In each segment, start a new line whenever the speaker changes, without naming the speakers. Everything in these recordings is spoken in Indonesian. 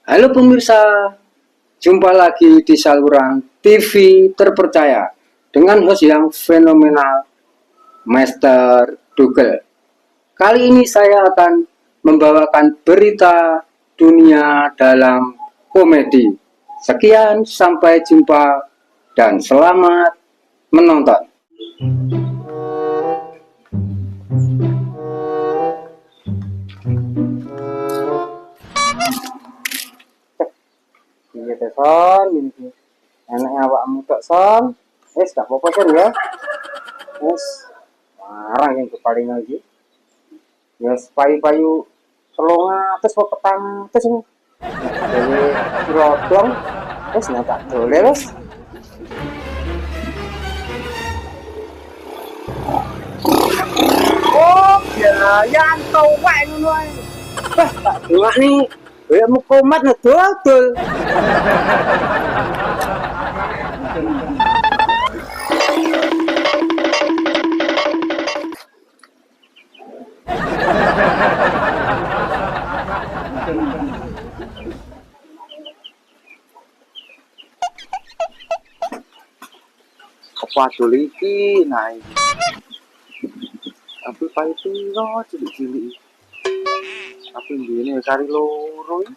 Halo pemirsa, jumpa lagi di saluran TV terpercaya dengan host yang fenomenal, Master Dougal. Kali ini saya akan membawakan berita dunia dalam komedi. Sekian, sampai jumpa dan selamat menonton. Iya teh son, gini enaknya awakmu tok son. Gak apa-apa son ya. Wes, marah yang kepaling lagi. Ya payu-payu telung atus apa petang atus ini. Jadi rodong, wes tak dole wes. Oh ya, yang tau wae ngono ae. Bah, tak delok nih. Ya mau komat ngedol-dol. Apa dulu iki nah iki. Tapi payu piro cilik-cilik. Tapi ngene kari loro iki.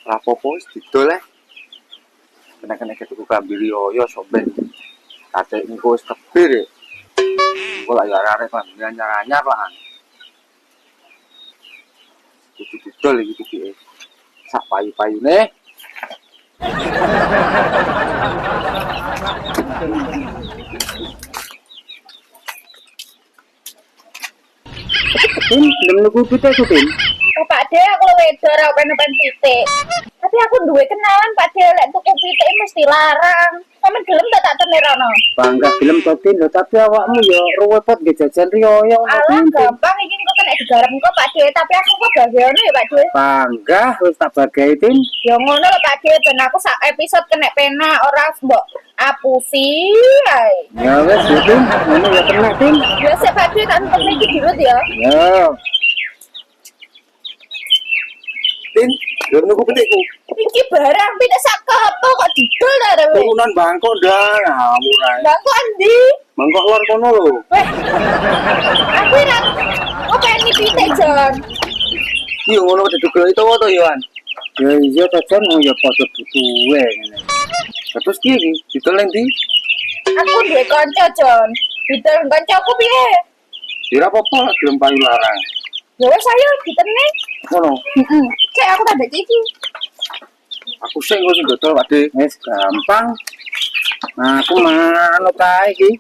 Rapopo wis didol kena-kena ketuku kambir yo soben. Kadek niku wis tebir ya. Engko lak arek kan nyanyar lah. Kudu didol iki tibike. Sak payu-payune. Tin, belum nunggu kita itu, Tin.
Oh, Pak De, aku wedor aku pengen pitik. Tapi aku duwe kenalan Pak De, lek tuku pitik mesti larang. Sampe gelem tak tenerono.
Bangga film to, Tin, lho, tapi awakmu ya ruwet ge jajan riyo.
Alah gampang iki kok kena digarap kok Pak De, tapi aku kok bagiane ya Pak De.
Bangga wis tak bagai, Tin.
Ya ngono lho Pak De, ben aku sak episode kena pena ora mbok apusi ae.
Ya wis, Tin, ngono ya kena, Tin.
Ya sik Pak De, tak nonton iki dirut ya.
Ya.
Tin, belum nunggu petikku.
Iki barang pitik sak kepo kok didol ta rewe.
Turunan bangkok dah, ngawur ae.
Lah kok endi?
Bangkok luar kono lho.
Weh. Aku ora openi pitik Jon.
Iya ngono didugel itu to, Yohan.
Ya iya jajan ya padha butuhe ngene.
Terus piye iki? Didol endi?
Aku duwe kanca Jon. Didol kancaku piye?
Ora apa-apa, gelem payu larang.
Ya wis ayo ditene.
Ngono.
Heeh. Cek aku tak ndek iki.
Aku sing wis dodol, Pak De.
Wis gampang. Nah, aku manut ae iki.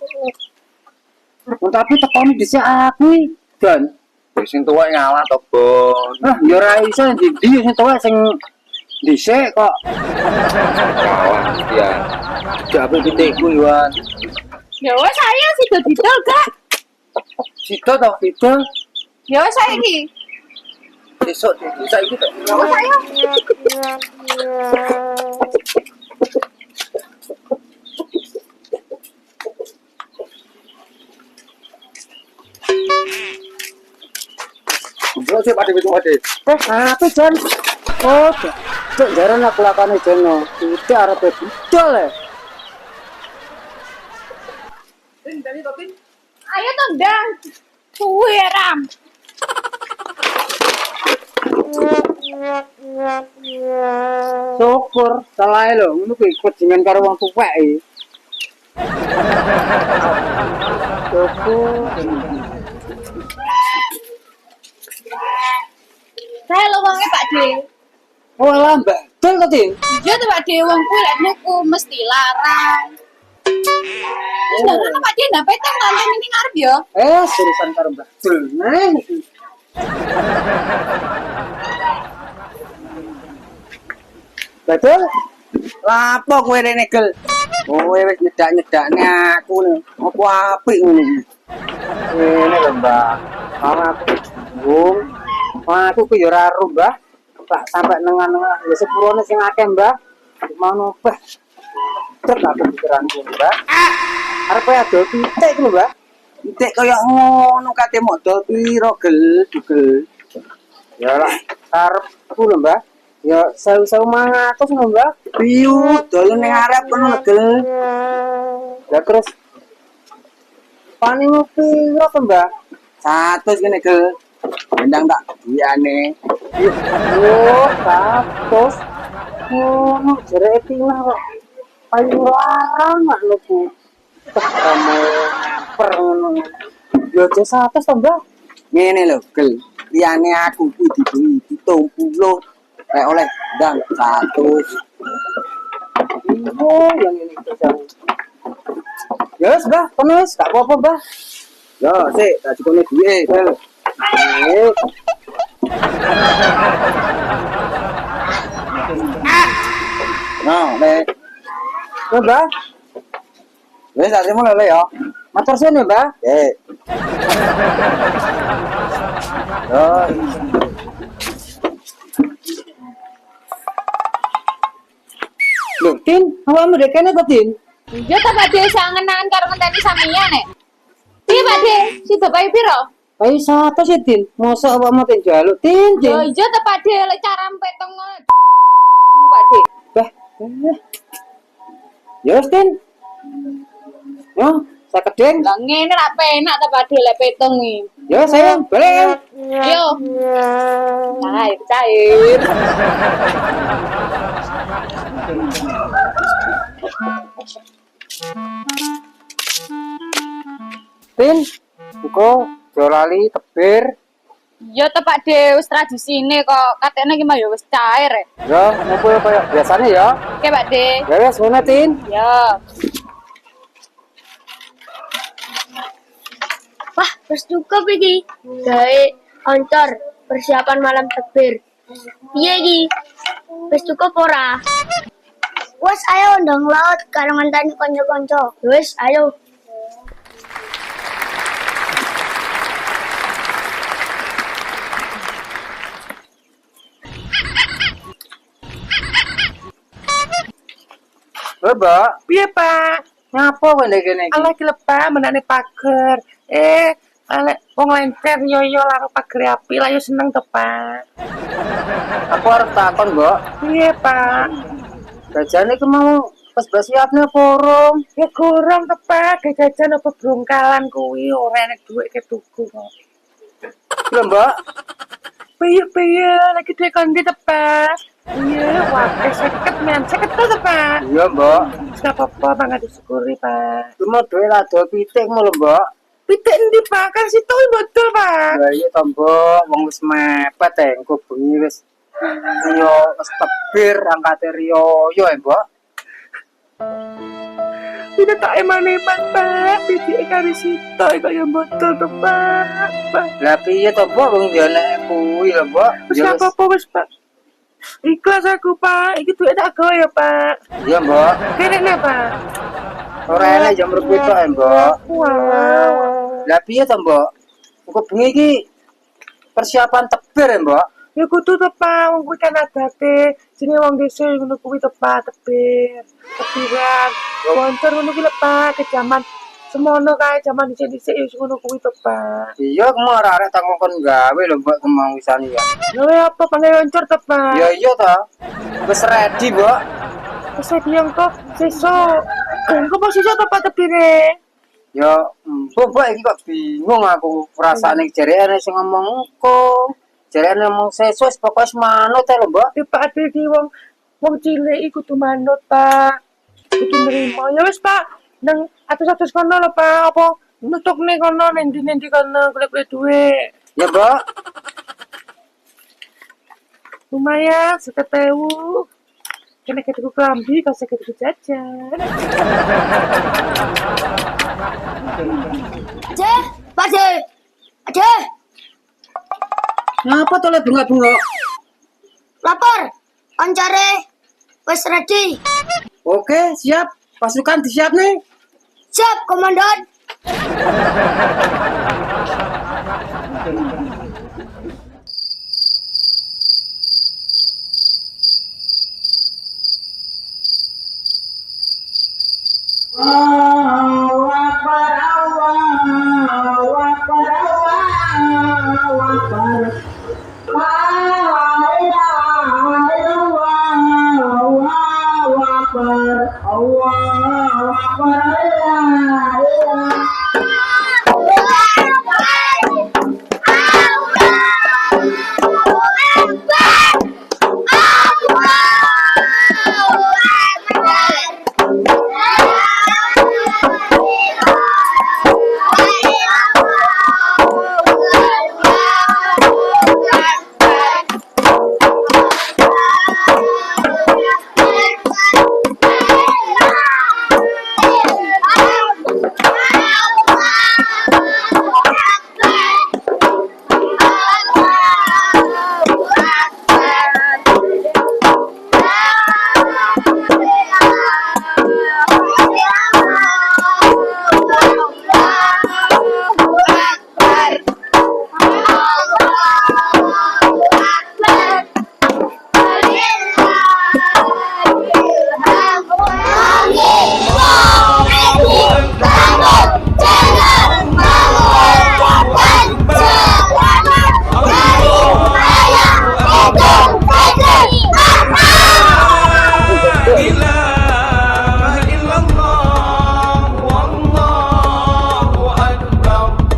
Tapi tekone dhisik aku iki, Jon.
Wis sing tuwek ngalah to, Bon.
Ah, ya ora iso ndi sing tuwek sing dhisik kok.
Kawan dia. Jabe petikku, Yohan.
Ya wis ayo sido didol gak?
Sito to,
Itu
Ya wis ayo iki.
besok saiki to.
Ya wis ayo.
Ngono sih Pak De, Pak De.
apa Jon? Oh, cek jaran aku lakane Jon. Itu arepe budal ya.
Tin, tadi to, Tin.
Ayo to ndang. Suwe Ram.
Syukur salah lho, ngono kuwi kejingan karo wong tuwek iki. Syukur.
Saya lo wonge Pak De.
Oh, lah Mbak. Dol to, Tin.
Iya to Pak De, wong kuwi lek nuku mesti larang. Wis ngono Pak De, ndak petang nonton ini ngarep ya.
Urusan karo Mbak Dol. Nah. Betul? Lapo kowe rene gel? Kowe wis nyedak-nyedakne aku lho. Apa apik ngono iki? Ngene lho, Mbak. Ora aku bingung. Aku ku yo ora ero, Mbak. Tak sampe nengah-nengah ya sepurone sing akeh, Mbak. Mau bah. Terus aku pikiranku, Mbak. Arep adol pitik lho, Mbak.
Pitik kaya ngono kate modal piro gel dugel.
Ya lah, karepku lho, Mbah. Ya 1.500 lho, Mbah.
Piyu dolen ning arep kono gel.
Lah terus panen piro to, Mbah?
100 kene gel. Ndang tak duwiane.
Yo, 100. Ngono jere tinggal kok. Paling larang mak luku. Kamu per ngono. Yo aja 100 to, Mbah.
Ngene lho gel. Liyane aku kuwi dibeli 70. Lek oleh ndang 100.
Oh, yang ini terjang. Ya wis, Mbah, kono wis, gak apa-apa, Mbah.
Yo, sik, tak dikone duwe, gel.
Eh,
Nah, nek
ya, Mbah.
wis tak terima lho ya.
Matur suwun ya, Mbah.
Yo,
Loh, Tin, awakmu dek kene kok, Tin?
Iya ta Pak De sangenan karo ngenteni sampeyan nek. Piye Pak De? Si bapak piro?
Ayo 100 sih, Tin. Mosok awakmu ten jaluk, Tin,
Yo
Tin.
iya ta Pak De lek cara peteng Pak De.
Bah. Ya wis, Tin. Yo, saya kedeng.
Lah ngene ra penak ta Pak De lek peteng iki.
Ya, sayang, balik.
Yo. Cair, cair.
Tin, engko aja lali tebir.
Yo ta Pak De wis tradisine kok katene iki mah yo wis cair.
Ya, ngumpul kaya biasanya ya.
Oke Pak De.
Ya wis, ngono, Tin.
Yo.
Wah, wis cukup iki. Gawe oncor persiapan malam takbir. Piye iki? Wis cukup ora? Wes ayo ndang laut karo ngenteni kanca-kanca. Wis ayo.
Lho, Mbak.
piye, Pak?
Ngapa kowe ndek kene iki?
Ala ki lepa menane pager. Alek wong lenter yo laro pager api lah yo seneng to, Pak.
Aku arep takon, Mbak.
Piye, Pak?
Gajane iki mau pas siapne apa urung?
Ya kurang to, Pak. Jajan apa brongkalan kuwi ora enek dhuwit ketuku kok.
Lho, Mbak.
Piye lagi dhuwit kon ndi to, Pak? Iya, wae 50 men. 50 to, Pak.
Iya, Mbak.
Gak apa-apa, Pak, nggak disyukuri, Pak.
Cuma duwe rada pitik mau lho, Mbak.
Pitik endi, Pak? Kan situ betul, Pak.
Lah iya to, Mbak. Wong wis mepet engko bengi wis. Yo wis tebir angkate riyo yo, Mbak.
Tidak tak eman-eman, Pak. Pitik kan di situ, kok yang betul tuh, Pak.
Lah piye to, Mbak? Wong yo nek kuwi lho, Mbak.
Wis
Ya
gak apa-apa, wis, Pak. Ikhlas aku, Pak. Iki duit tak gawe ya, Pak.
Iya, Mbak.
Kene, Pak.
Ora enak jam rebut tok, Mbak.
Wow.
Lah piye to, Mbak? Engko bengi iki persiapan tebir ya, Mbak.
Ya kudu to, Pak. Wong kuwi kan adate. Jenenge wong desa ngono kuwi to, Pak. Tebir. Tebiran. Wonten ngono kuwi lho, Pak. Ke jaman semono kae jaman dhisik-dhisik ya ngono kuwi to, Pak.
Iya, kemang arek tak ngongkon gawe lho, Mbak, kemang wisani ya.
Gawe apa panggil oncor to, Pak?
Ya iya to. Wis ready, Mbak.
Wis bilang kok sesuk. Engko pas sesuk to, Pak tebire.
Ya, Mbak iki kok bingung aku. Perasaane jarene sing ngomong engko. Jarene ngomong sesuk pokoke manut lho, Mbak.
Ya, Pak ade iki wong cilik iku kudu manut, Pak. Kudu nrimo. Ya wis, Pak. Nang atus-atus kono lho, Pak. Apa nutukne kono ning ndi kono golek-golek dhuwit.
Ya, Mbak.
Lumayan 50.000. Kena ketuku kelambi, kasih ketuku jajan.
Ade, Pak De. Ade,
Ngapa to le bunga-bunga?
lapor. Oncore wis ready.
Oke, siap. Pasukan disiap nih.
Siap, Komandan.
Allahu Akbar, Allahu Allahu Akbar, Allah.